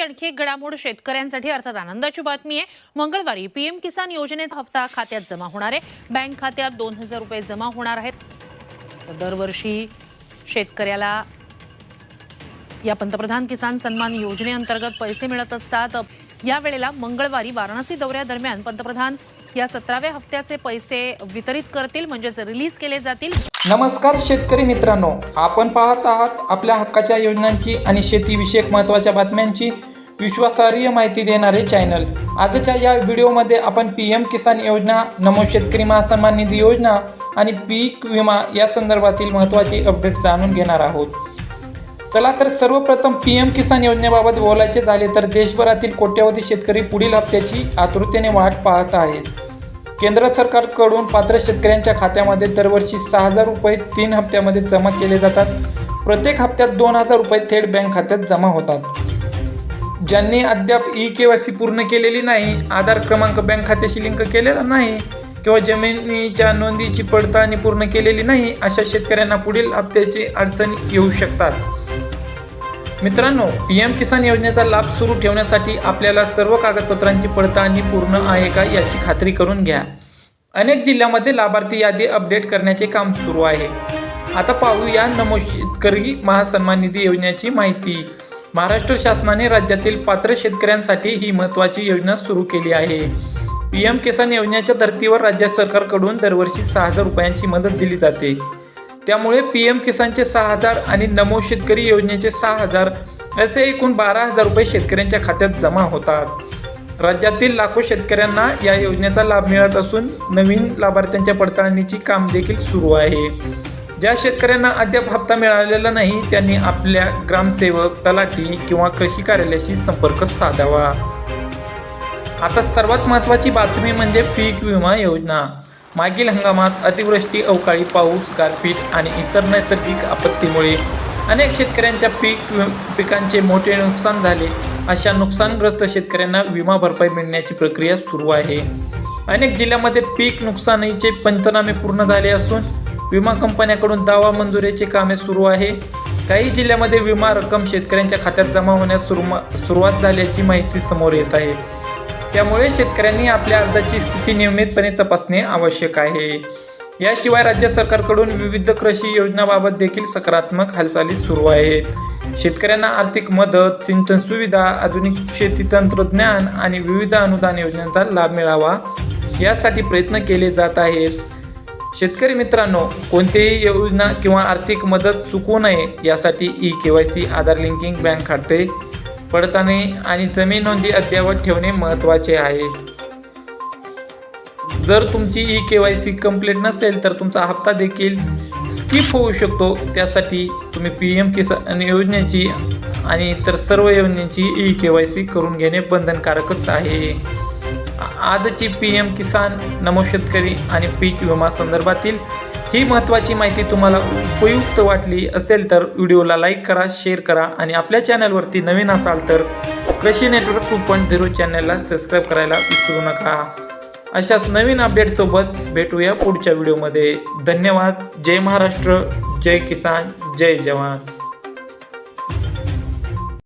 आणखी एक घडामोड शेतकऱ्यांसाठी अर्थात आनंदाची बातमी आहे। मंगळवारी पीएम किसान योजनेचा हप्ता खात्यात जमा होणार आहे। बँक खात्यात 2000 रुपये जमा होणार आहेत। दरवर्षी शेतकऱ्याला या पंतप्रधान किसान सन्मान योजनेअंतर्गत पैसे मिळत असतात। या वेळेला मंगळवारी वाराणसी दौऱ्यादरम्यान पंतप्रधान या 17व्या हप्त्याचे पैसे वितरित करतील, म्हणजेच रिलीज केले जातील। नमस्कार शेतकरी मित्रांनो, आपण पाहत आहात आपल्या हक्काच्या योजनांची आणि शेतीविषयक महत्त्वाच्या बातम्यांची विश्वासार्ह माहिती देणारे चॅनल। आजच्या या व्हिडिओमध्ये आपण पीएम किसान योजना, नमो शेतकरी महासन्मान निधी योजना आणि पीक विमा या संदर्भातील महत्त्वाची अपडेट जाणून घेणार आहोत। चला तर सर्वप्रथम पीएम किसान योजनेबाबत बोलायचे झाले तर देशभरातील कोट्यवधी शेतकरी पुढील हप्त्याची आतुरतेने वाट पाहत आहेत। केंद्र सरकारकडून पात्र शेतकऱ्यांच्या खात्यामध्ये दरवर्षी 6000 रुपये 3 हप्त्यामध्ये जमा केले जातात। प्रत्येक हप्त्यात 2000 रुपये थेट बँक खात्यात जमा होतात। ज्यांनी अद्याप ई-केवायसी पूर्ण केलेली नाही, आधार क्रमांक बँक खात्याशी लिंक केलेला नाही किंवा जमिनीच्या नोंदीची पडताळणी पूर्ण केलेली नाही, अशा शेतकऱ्यांना पुढील हप्त्याची अडचण येऊ शकतात। मित्रांनो, पीएम किसान योजनेचा लाभ सुरू ठेवण्यासाठी आपल्याला सर्व कागदपत्रांची पडताळणी पूर्ण आहे का याची खात्री करून घ्या। अनेक जिल्ह्यांमध्ये लाभार्थी यादी अपडेट करण्याचे काम सुरू आहे। आता पाहूया नमो शेतकरी महासन्मान निधी योजनेची माहिती। महाराष्ट्र शासनाने राज्यातील पात्र शेतकऱ्यांसाठी ही महत्त्वाची योजना सुरू केली आहे। पीएम किसान योजनेच्या धर्तीवर राज्य सरकारकडून दरवर्षी 6000 रुपयांची मदत दिली जाते। त्यामुळे पीएम किसानचे 6000 आणि नमो शेतकरी योजनेचे 6000 असे एकूण 12000 रुपये शेतकऱ्यांच्या खात्यात जमा होतात। राज्यातील लाखो शेतकऱ्यांना या योजनेचा लाभ मिळत असून नवीन लाभार्थ्यांच्या पडताळणीची काम देखील सुरू आहे। ज्या शेतकऱ्यांना अद्याप हप्ता मिळालेला नाही त्यांनी आपल्या ग्रामसेवक, तलाठी किंवा कृषी कार्यालयाशी संपर्क साधावा। आता सर्वात महत्त्वाची बातमी म्हणजे पीक विमा योजना। मागील हंगामात अतिवृष्टी, अवकाळी पाऊस, गारपीट आणि इतर नैसर्गिक आपत्तीमुळे अनेक शेतकऱ्यांच्या पिकांचे मोठे नुकसान झाले। अशा नुकसानग्रस्त शेतकऱ्यांना विमा भरपाई मिळण्याची प्रक्रिया सुरू आहे। अनेक जिल्ह्यांमध्ये पीक नुकसानीचे पंचनामे पूर्ण झाले असून विमा कंपन्यांकडून दावा मंजुरीचे कामे सुरू आहे। काही जिल्ह्यांमध्ये विमा रक्कम शेतकऱ्यांच्या खात्यात जमा होण्यास सुरुवात झाल्याची माहिती समोर येत आहे। त्यामुळे शेतकऱ्यांनी आपल्या अर्जाची स्थिती नियमितपणे तपासणे आवश्यक आहे। याशिवाय राज्य सरकारकडून विविध कृषी योजनांबाबत देखील सकारात्मक हालचाली सुरू आहेत। शेतकऱ्यांना आर्थिक मदत, सिंचन सुविधा, आधुनिक शेती तंत्रज्ञान आणि विविध अनुदान योजनांचा लाभ मिळावा यासाठी प्रयत्न केले जात आहेत। शेतकरी मित्रांनो, कोणतीही योजना किंवा आर्थिक मदत चुकवू नये यासाठी ई-केवायसी, आधार लिंकिंग, बँक खाते पडताळणी आणि जमीन नोंदी अद्ययावत ठेवणे महत्त्वाचे आहे। जर तुमची ई-केवायसी कंप्लीट नसेल तर तुमचा हप्ता देखील स्किप होऊ शकतो। त्यासाठी तुम्ही पीएम किसान योजनेची आणि इतर सर्व योजनेची ई-केवायसी करून घेणे बंधनकारकच आहे। आजची पीएम किसान, नमो शेतकरी आणि पीक विमा संदर्भातील ही महत्त्वाची माहिती तुम्हाला उपयुक्त वाटली असेल तर व्हिडिओला लाईक करा, शेअर करा आणि आपल्या चॅनलवरती नवीन असाल तर कृषी नेटवर्क 2.0 चॅनलला सबस्क्राईब करायला विसरू नका। अशाच नवीन अपडेटसोबत भेटूया पुढच्या व्हिडिओमध्ये। धन्यवाद। जय महाराष्ट्र, जय किसान, जय जवान।